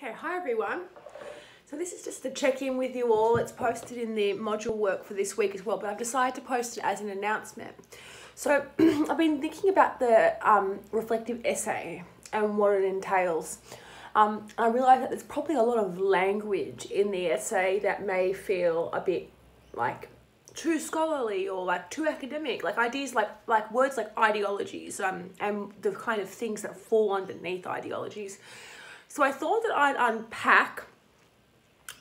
Okay, hi everyone. So this is just to check in with you all. It's posted in the module work for this week as well, but I've decided to post it as an announcement. So I've been thinking about the reflective essay and what it entails. I realise that there's probably a lot of language in the essay that may feel a bit like too scholarly or like too academic, like ideas like words like ideologies and the kind of things that fall underneath ideologies. So I thought that I'd unpack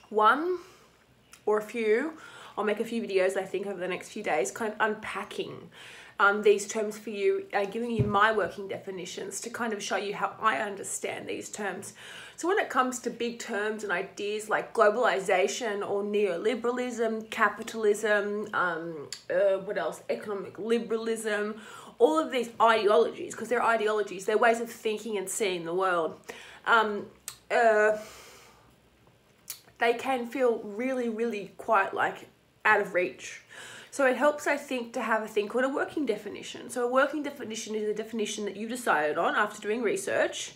one or a few. I'll make a few videos I think over the next few days, kind of unpacking these terms for you, giving you my working definitions to kind of show you how I understand these terms. So when it comes to big terms and ideas like globalization or neoliberalism, capitalism, what else, economic liberalism, all of these ideologies, because they're ideologies, they're ways of thinking and seeing the world. They can feel really quite like out of reach. So it helps, I think, to have a thing called a working definition. So a working definition is a definition that you decided on after doing research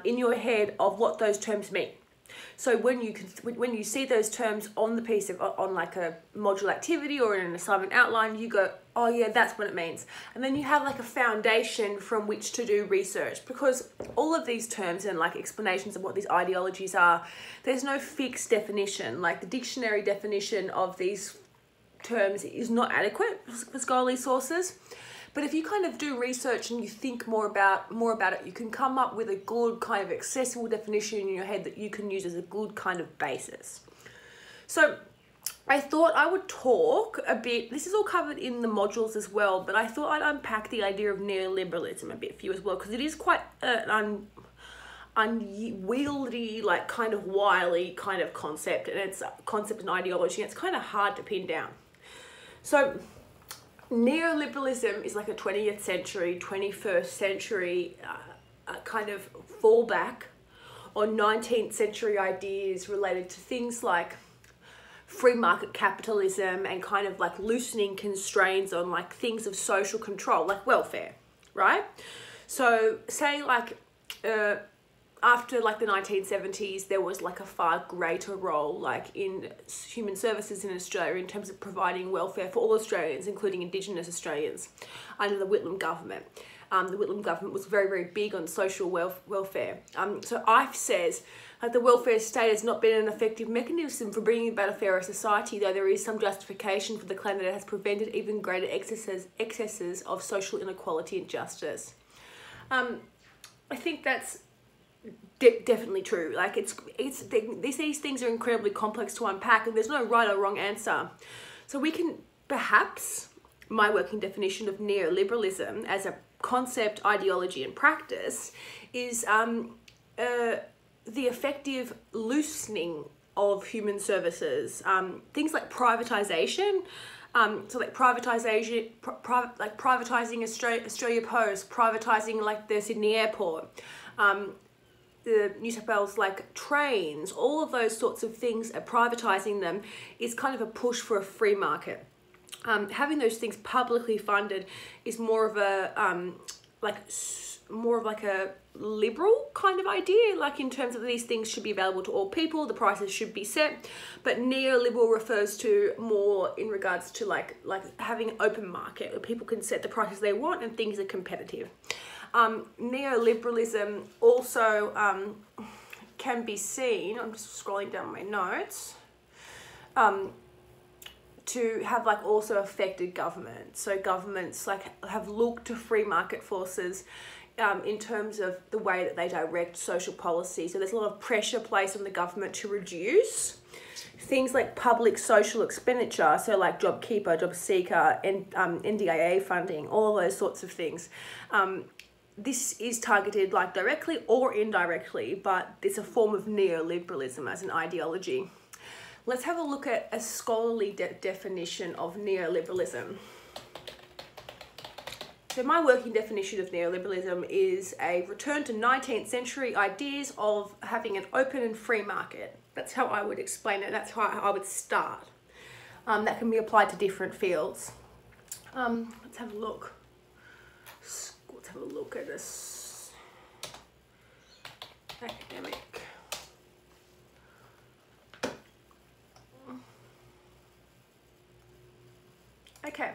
in your head of what those terms mean. So when you see those terms on the piece of, on like a module activity or in an assignment outline, you go, oh yeah, that's what it means. And then you have like a foundation from which to do research, because all of these terms and like explanations of what these ideologies are, there's no fixed definition. Like the dictionary definition of these terms is not adequate for scholarly sources. But if you kind of do research and you think more about it, you can come up with a good kind of accessible definition in your head that you can use as a good kind of basis. So I thought I would talk a bit, this is all covered in the modules as well, but I thought I'd unpack the idea of neoliberalism a bit for you as well, because it is quite an unwieldy, like kind of wily kind of concept, and it's a concept and ideology, and it's kind of hard to pin down. So neoliberalism is like a 20th century, 21st century kind of fallback on 19th century ideas related to things like free market capitalism and kind of like loosening constraints on like things of social control, like welfare, right? So say like after like the 1970s, there was like a far greater role like in human services in Australia in terms of providing welfare for all Australians, including Indigenous Australians, under the Whitlam government. The Whitlam government was very big on social welfare. So IFE says that the welfare state has not been an effective mechanism for bringing about a fairer society, though there is some justification for the claim that it has prevented even greater excesses of social inequality and justice. I think that's definitely true. Like these things are incredibly complex to unpack, and there's no right or wrong answer. So we can perhaps, my working definition of neoliberalism as a concept, ideology and practice is the effective loosening of human services, things like privatization. So like privatizing Australia Post, privatizing like the Sydney Airport, the New South Wales like trains, all of those sorts of things, privatizing them is kind of a push for a free market. Having those things publicly funded is more of a like a liberal kind of idea, like in terms of these things should be available to all people, the prices should be set. But neoliberal refers to more in regards to like having an open market where people can set the prices they want and things are competitive. Neoliberalism also can be seen, I'm just scrolling down my notes, to have like also affected government. So governments like have looked to free market forces in terms of the way that they direct social policy. So there's a lot of pressure placed on the government to reduce things like public social expenditure, so like JobKeeper, JobSeeker, and NDIA funding, all of those sorts of things. This is targeted like directly or indirectly, but it's a form of neoliberalism as an ideology. Let's have a look at a scholarly definition of neoliberalism. So my working definition of neoliberalism is a return to 19th century ideas of having an open and free market. That's how I would explain it. That's how I would start. That can be applied to different fields. Let's have a look. Let's have a look at this academic Okay.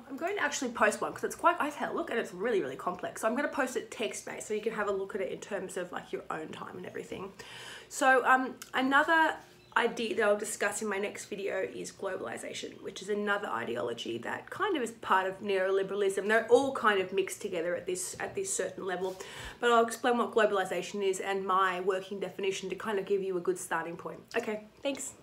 I'm going to actually post one because it's quite, I've had a look and it's really, really complex. So I'm going to post it text-based so you can have a look at it in terms of like your own time and everything. So another idea that I'll discuss in my next video is globalization, which is another ideology that kind of is part of neoliberalism. They're all kind of mixed together at this certain level, but I'll explain what globalization is and my working definition to kind of give you a good starting point. Okay, thanks.